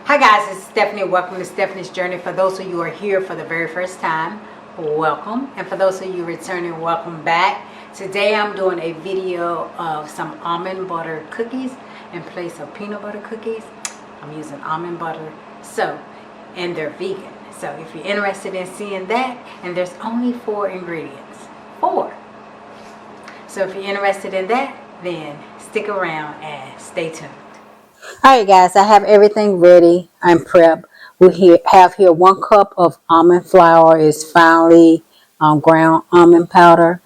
Hi guys, it's Stephanie. Welcome to Stephanie's Journey. For those of you who are here for the very first time, welcome. And for those of you returning, welcome back. Today I'm doing a video of some almond butter cookies in place of peanut butter cookies. I'm using almond butter, and they're vegan. So if you're interested in seeing that, and there's only 4 ingredients. 4. So if you're interested in that, then stick around and stay tuned. Alright guys, I have everything ready. I'm prepped. We have here 1 cup of almond flour. It's finely ground almond powder.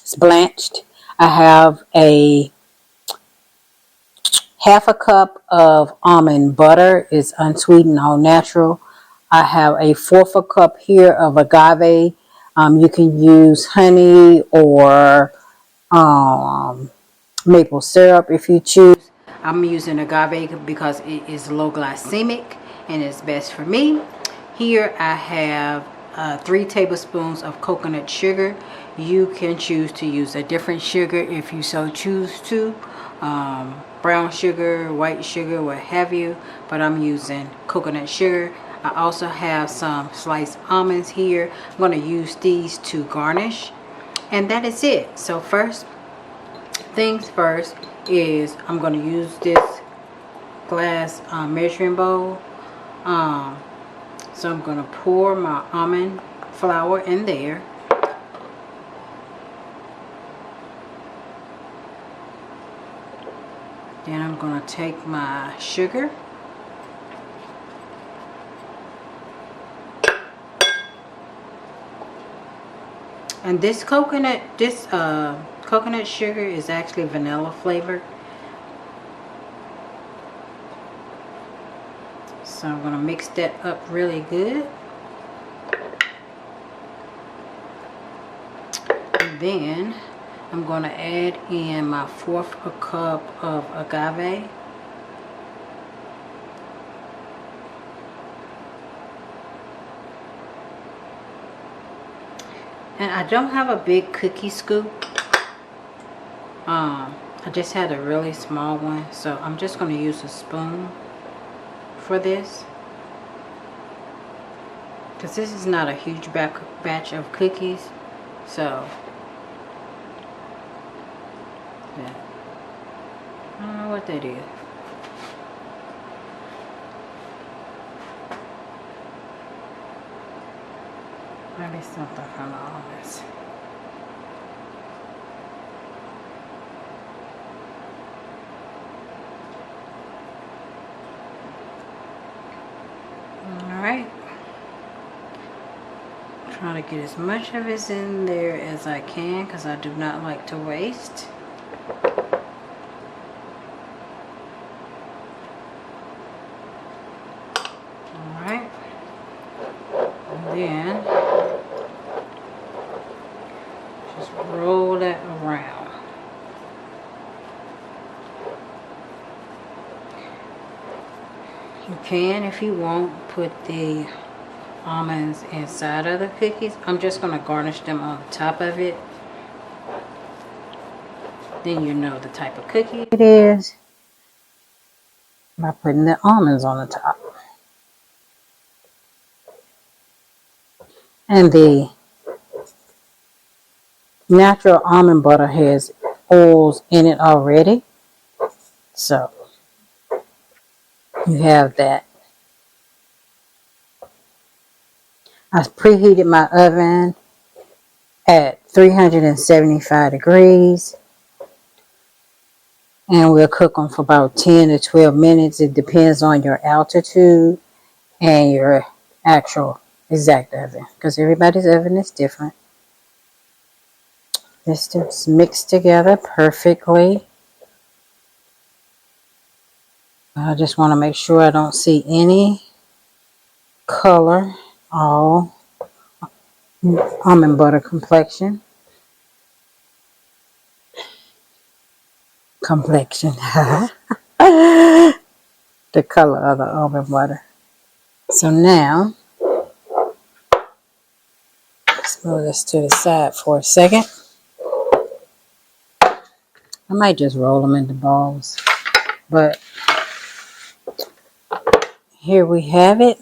It's blanched. I have a half a cup of almond butter. It's unsweetened, all natural. I have a 1/4 a cup here of agave. You can use honey or maple syrup if you choose. I'm using agave because it is low glycemic and it's best for me. Here I have 3 tablespoons of coconut sugar. You can choose to use a different sugar if you so choose to. Brown sugar, white sugar, what have you. But I'm using coconut sugar. I also have some sliced almonds here. I'm going to use these to garnish. And that is it. So first things first is I'm going to use this glass measuring bowl. So I'm going to pour my almond flour in there. Then I'm going to take my sugar. And this coconut sugar is actually vanilla flavored. So I'm going to mix that up really good. And then I'm going to add in my 1/4 a cup of agave. And I don't have a big cookie scoop. I just had a really small one, so I'm just going to use a spoon for this, because this is not a huge batch of cookies. So yeah, I don't know what that is. Maybe something from the almonds. Alright. Trying to get as much of it in there as I can, because I do not like to waste. Alright. And then just roll that around. You can, if you want, put the almonds inside of the cookies. I'm just going to garnish them on the top of it. Then you know the type of cookie it is by putting the almonds on the top. And the natural almond butter has oils in it already. So you have that. I preheated my oven at 375 degrees. And we'll cook them for about 10 to 12 minutes. It depends on your altitude and your actual exact oven, because everybody's oven is different. This just mixed together perfectly. I just want to make sure I don't see any color. All almond butter complexion. The color of the almond butter. So now let's move this to the side for a second. I might just roll them into balls, but here we have it.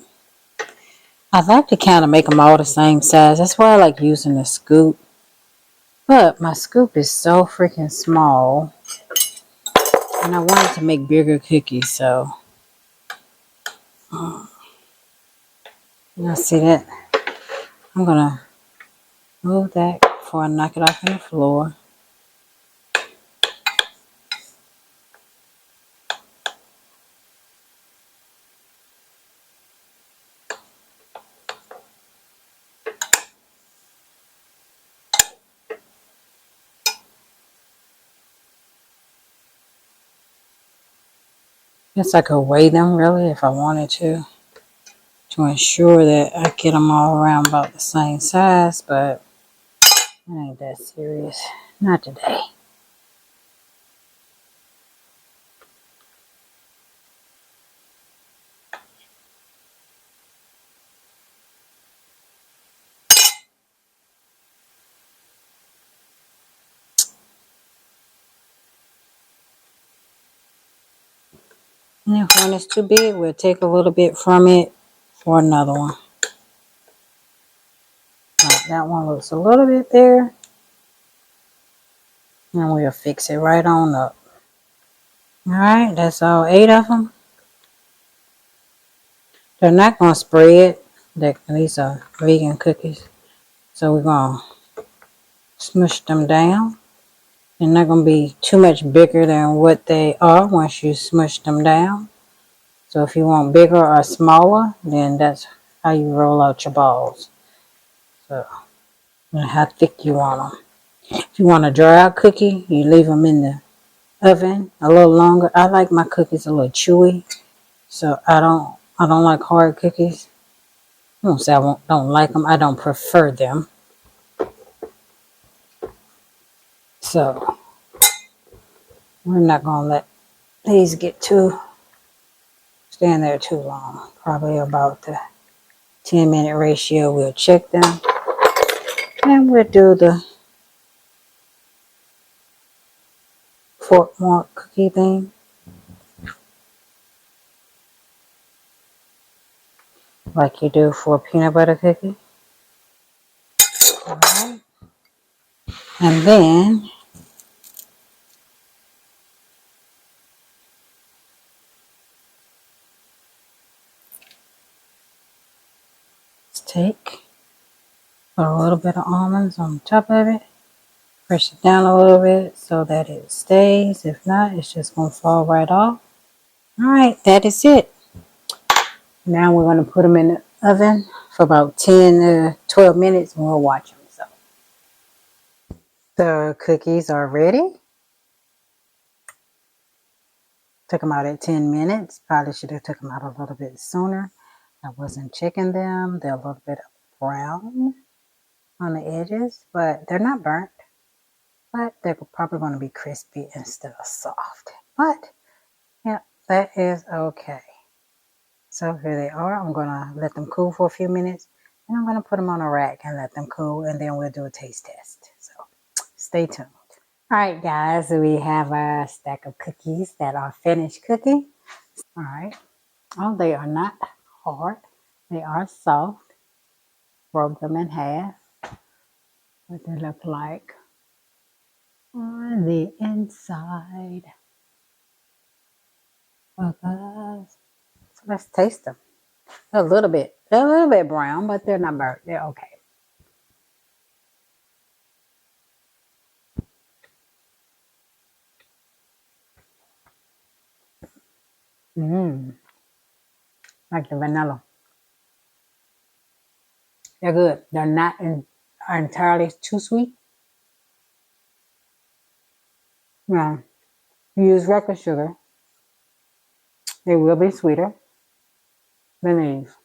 I like to kind of make them all the same size. That's why I like using the scoop. But my scoop is so freaking small. And I wanted to make bigger cookies, so. Now see that? I'm going to move that before I knock it off on the floor. Guess I could weigh them really if I wanted to ensure that I get them all around about the same size, but it ain't that serious. Not today. And if one is too big, we'll take a little bit from it for another one. Right, that one looks a little bit there. And we'll fix it right on up. Alright, that's all 8 of them. They're not going to spread. These are vegan cookies. So we're going to smush them down. They're not going to be too much bigger than what they are once you smush them down. So if you want bigger or smaller, then that's how you roll out your balls. So, and how thick you want them. If you want a dry out cookie, you leave them in the oven a little longer. I like my cookies a little chewy. So I don't like hard cookies. I won't say I don't like them. I don't prefer them. So we're not going to let these stand there too long. Probably about the 10-minute ratio. We'll check them. And we'll do the fork mark cookie thing. Like you do for a peanut butter cookie. Alright. And then put a little bit of almonds on top of it. Press it down a little bit so that it stays. If not, it's just going to fall right off. Alright, that is it. Now we're going to put them in the oven for about 10 to 12 minutes and we'll watch them. So the cookies are ready. Took them out at 10 minutes. Probably should have took them out a little bit sooner. I wasn't checking them. They're a little bit brown on the edges, but they're not burnt. But they're probably going to be crispy instead of soft. But yeah, that is okay. So here they are. I'm going to let them cool for a few minutes. And I'm going to put them on a rack and let them cool. And then we'll do a taste test. So stay tuned. All right, guys. We have a stack of cookies that are finished cooking. All right. Oh, they are not hard. They are soft. Broke them in half. What they look like on the inside. Okay. So let's taste them. They're a little bit brown, but they're not burnt. They're okay. Like the vanilla. They're good. They're not entirely too sweet. No. You use regular sugar. They will be sweeter than these.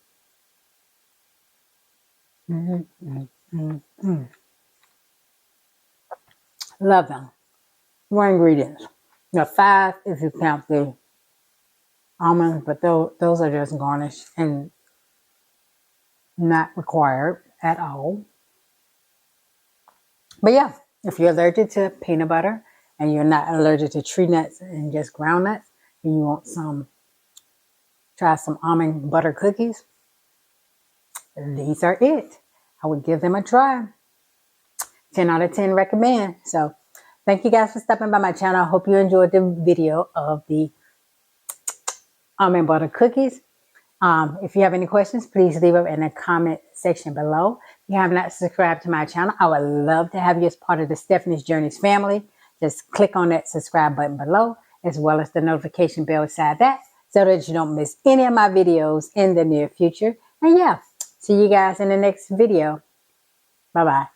Love them. More ingredients. There are 5 if you count the almonds, but those are just garnish and not required at all. But yeah, if you're allergic to peanut butter and you're not allergic to tree nuts and just ground nuts, and you want some try some almond butter cookies, these are it. I would give them a try. 10 out of 10 recommend. So thank you guys for stopping by my channel. I hope you enjoyed the video of the almond butter cookies. If you have any questions, please leave them in the comment section below. If you have not subscribed to my channel, I would love to have you as part of the Stephanie's Journeys family. Just click on that subscribe button below, as well as the notification bell beside that, so that you don't miss any of my videos in the near future. And yeah, see you guys in the next video. Bye-bye.